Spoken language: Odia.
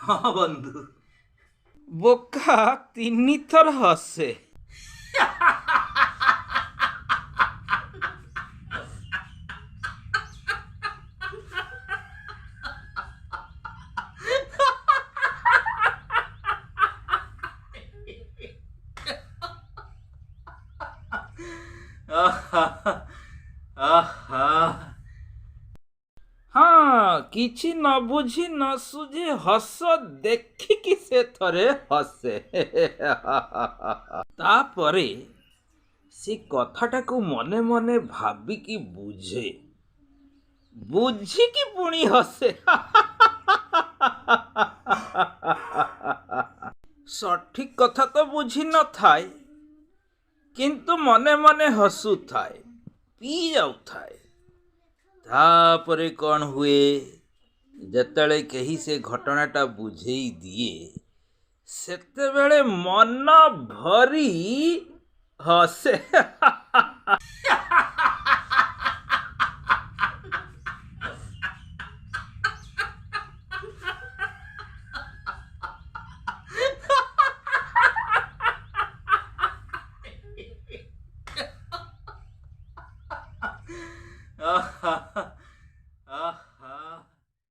ହଁ ବନ୍ଧୁ। ବୋକା 3 ଥର ହସେ। ହଁ, କିଛି ନ ବୁଝି ନ ସୁଝି ହସ ଦେଖିକି ସେ ଥରେ ହସେ। ତାପରେ ସେ କଥାଟାକୁ ମନେ ମନେ ଭାବିକି ବୁଝେ, ବୁଝିକି ପୁଣି ହସେ। ସଠିକ କଥା ତ ବୁଝି ନଥାଏ, କିନ୍ତୁ ମନେ ମନେ ହସୁଥାଏ, ପିଇ ଯାଉଥାଏ। ତାପରେ କ'ଣ ହୁଏ, ଯେତେବେଳେ କେହି ସେ ଘଟଣାଟା ବୁଝେଇ ଦିଏ, ସେତେବେଳେ ମନ ଭରି ହସେ।